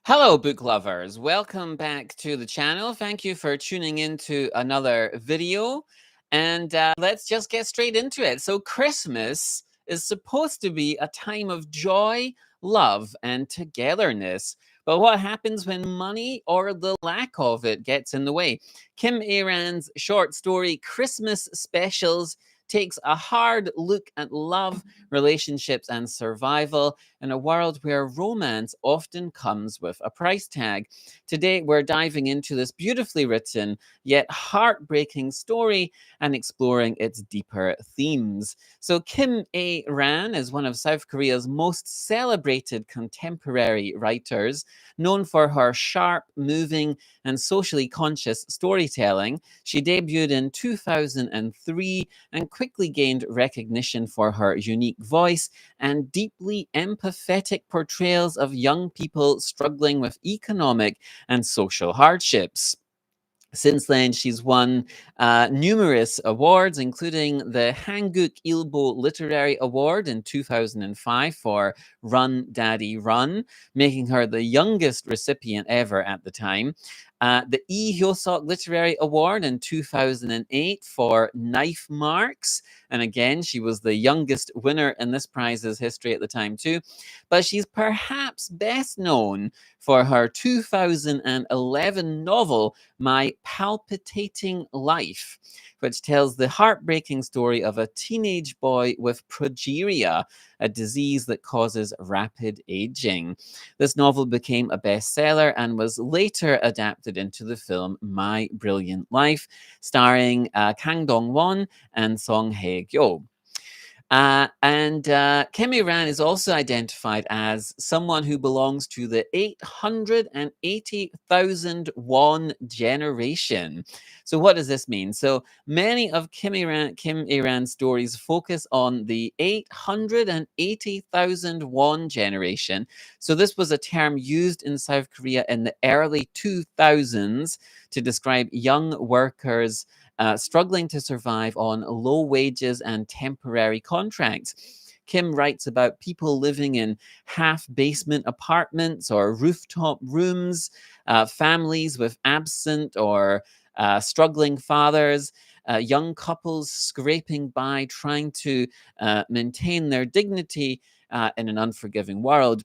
Hello, book lovers. Welcome back to the channel. Thank you for tuning in to another video. And let's just get straight into it. So, Christmas is supposed to be a time of joy, love, and togetherness. But what happens when money or the lack of it gets in the way? Kim Aran's short story, Christmas Specials, takes a hard look at love, relationships, and survival in a world where romance often comes with a price tag. Today, we're diving into this beautifully written yet heartbreaking story and exploring its deeper themes. So, Kim A. Ran is one of South Korea's most celebrated contemporary writers, known for her sharp, moving, and socially conscious storytelling. She debuted in 2003 and quickly gained recognition for her unique voice and deeply empathetic portrayals of young people struggling with economic and social hardships. Since then, she's won numerous awards, including the Hanguk Ilbo Literary Award in 2005 for Run Daddy Run, making her the youngest recipient ever at the time. The Lee Hyosok Literary Award in 2008 for Knife Marks. And again, she was the youngest winner in this prize's history at the time, too. But she's perhaps best known for her 2011 novel, My Palpitating Life, which tells the heartbreaking story of a teenage boy with progeria, a disease that causes rapid aging. This novel became a bestseller and was later adapted into the film My Brilliant Life, starring Kang Dong-won and Song Hye-kyo. Kim Ran is also identified as someone who belongs to the 880,000 won generation. So, what does this mean? So, many of Kim Iran's stories focus on the 880,000 won generation. So, this was a term used in South Korea in the early 2000s to describe young workers struggling to survive on low wages and temporary contracts. Kim writes about people living in half basement apartments or rooftop rooms, families with absent or struggling fathers, young couples scraping by, trying to maintain their dignity in an unforgiving world.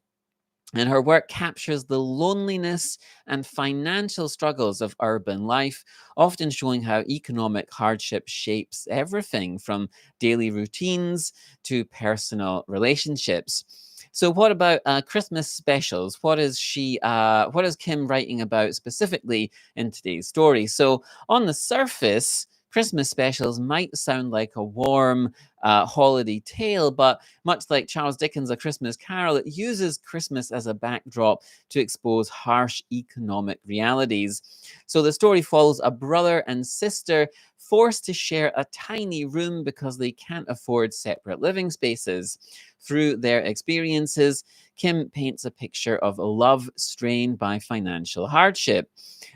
And her work captures the loneliness and financial struggles of urban life, often showing how economic hardship shapes everything from daily routines to personal relationships. So, what about Christmas specials? What is she? What is Kim writing about specifically in today's story? So, on the surface, Christmas specials might sound like a warm holiday tale, but much like Charles Dickens' A Christmas Carol, it uses Christmas as a backdrop to expose harsh economic realities. So the story follows a brother and sister forced to share a tiny room because they can't afford separate living spaces. Through their experiences, Kim paints a picture of a love strained by financial hardship.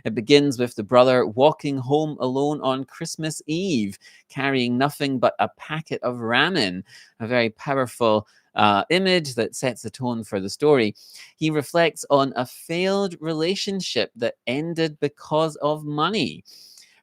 It begins with the brother walking home alone on Christmas Eve, carrying nothing but a packet of ramen, a very powerful image that sets the tone for the story. He reflects on a failed relationship that ended because of money.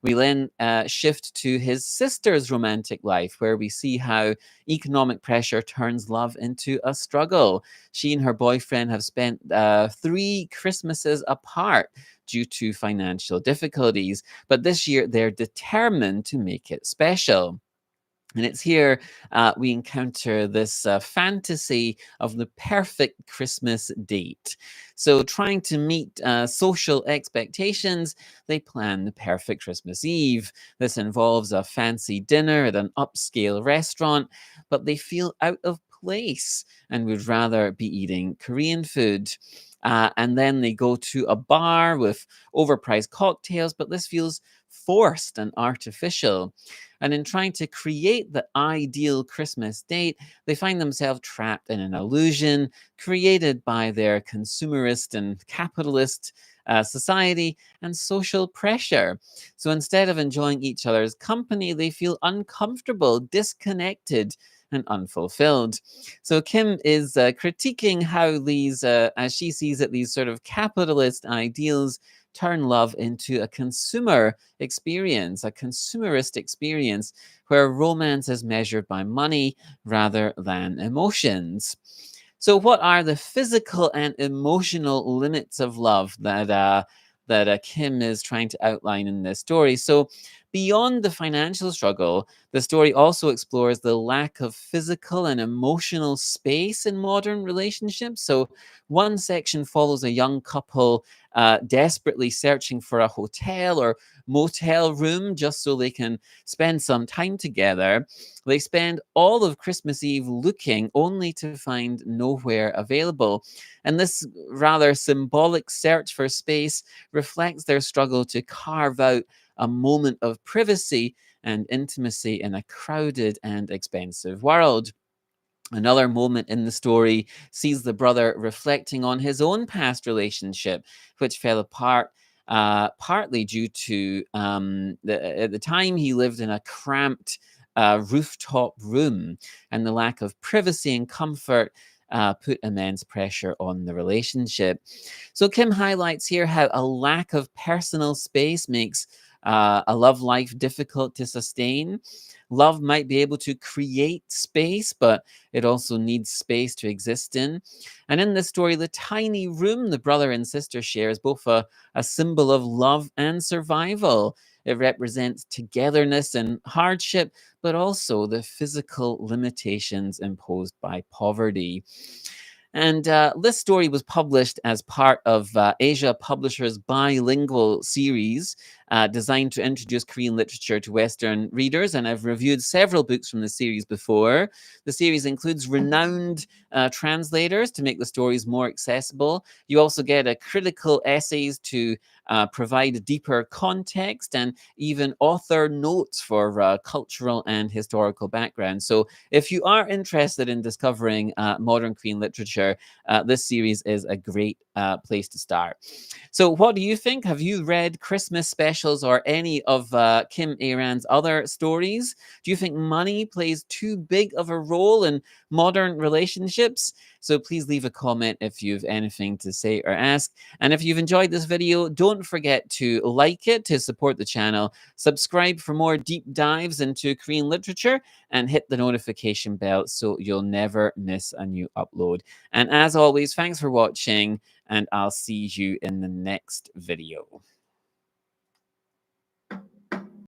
We then shift to his sister's romantic life, where we see how economic pressure turns love into a struggle. She and her boyfriend have spent 3 Christmases apart due to financial difficulties, but this year they're determined to make it special. And it's here we encounter this fantasy of the perfect Christmas date. So, trying to meet social expectations, they plan the perfect Christmas Eve. This involves a fancy dinner at an upscale restaurant, but they feel out of place and would rather be eating Korean food. And then they go to a bar with overpriced cocktails, but this feels forced and artificial. And in trying to create the ideal Christmas date, they find themselves trapped in an illusion created by their consumerist and capitalist society and social pressure. So instead of enjoying each other's company, they feel uncomfortable, disconnected, and unfulfilled. So Kim is critiquing how these, as she sees it, these sort of capitalist ideals turn love into a consumer experience, a consumerist experience where romance is measured by money rather than emotions. So, what are the physical and emotional limits of love that Kim is trying to outline in this story? So, beyond the financial struggle, the story also explores the lack of physical and emotional space in modern relationships. So, one section follows a young couple desperately searching for a hotel or motel room just so they can spend some time together. They spend all of Christmas Eve looking only to find nowhere available. And this rather symbolic search for space reflects their struggle to carve out a moment of privacy and intimacy in a crowded and expensive world. Another moment in the story sees the brother reflecting on his own past relationship, which fell apart partly due to at the time he lived in a cramped rooftop room, and the lack of privacy and comfort put immense pressure on the relationship. So, Kim highlights here how a lack of personal space makes a love life difficult to sustain. Love might be able to create space, but it also needs space to exist in. And in this story, the tiny room the brother and sister share is both a symbol of love and survival. It represents togetherness and hardship, but also the physical limitations imposed by poverty. And this story was published as part of Asia Publishers' bilingual series designed to introduce Korean literature to Western readers. And I've reviewed several books from the series before. The series includes renowned translators to make the stories more accessible. You also get critical essays to provide deeper context and even author notes for cultural and historical background. So if you are interested in discovering modern Korean literature, this series is a great place to start. So, what do you think? Have you read Christmas specials or any of Kim Aran's other stories? Do you think money plays too big of a role in modern relationships? So, please leave a comment if you've anything to say or ask. And if you've enjoyed this video, don't forget to like it to support the channel, subscribe for more deep dives into Korean literature, and hit the notification bell so you'll never miss a new upload. And as always, thanks for watching, and I'll see you in the next video.